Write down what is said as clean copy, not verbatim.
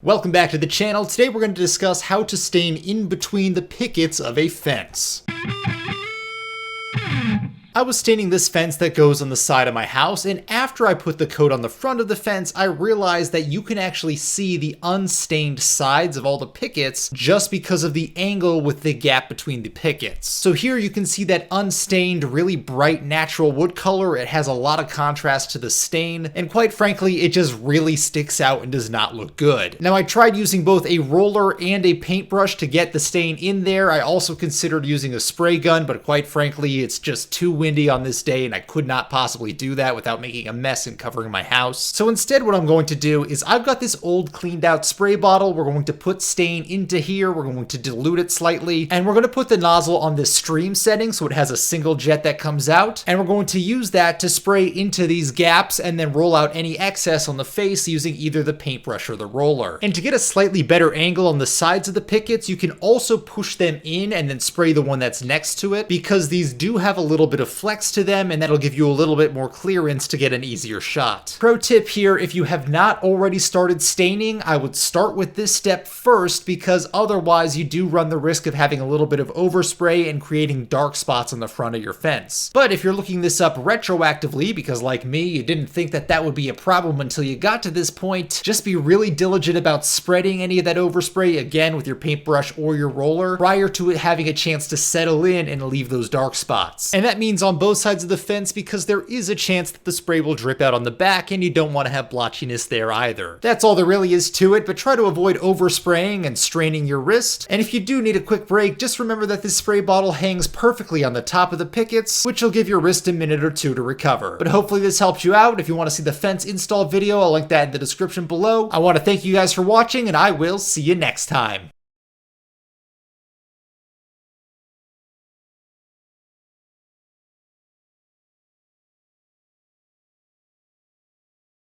Welcome back to the channel. Today we're going to discuss how to stain in between the pickets of a fence. I was staining this fence that goes on the side of my house, and after I put the coat on the front of the fence, I realized that you can actually see the unstained sides of all the pickets just because of the angle with the gap between the pickets. So here you can see that unstained, really bright natural wood color. It has a lot of contrast to the stain, and quite frankly, it just really sticks out and does not look good. Now, I tried using both a roller and a paintbrush to get the stain in there. I also considered using a spray gun, but quite frankly, it's just too windy on this day and I could not possibly do that without making a mess and covering my house. So instead what I'm going to do is I've got this old cleaned out spray bottle. We're going to put stain into here. We're going to dilute it slightly, and we're going to put the nozzle on this stream setting so it has a single jet that comes out, and we're going to use that to spray into these gaps and then roll out any excess on the face using either the paintbrush or the roller. And to get a slightly better angle on the sides of the pickets, you can also push them in and then spray the one that's next to it, because these do have a little bit of flex to them, and that'll give you a little bit more clearance to get an easier shot. Pro tip here, if you have not already started staining, I would start with this step first, because otherwise you do run the risk of having a little bit of overspray and creating dark spots on the front of your fence. But if you're looking this up retroactively, because like me, you didn't think that that would be a problem until you got to this point, just be really diligent about spreading any of that overspray, again with your paintbrush or your roller, prior to it having a chance to settle in and leave those dark spots. And that means on both sides of the fence, because there is a chance that the spray will drip out on the back and you don't want to have blotchiness there either. That's all there really is to it, but try to avoid overspraying and straining your wrist. And if you do need a quick break, just remember that this spray bottle hangs perfectly on the top of the pickets, which will give your wrist a minute or two to recover. But hopefully this helped you out. If you want to see the fence install video, I'll link that in the description below. I want to thank you guys for watching, and I will see you next time.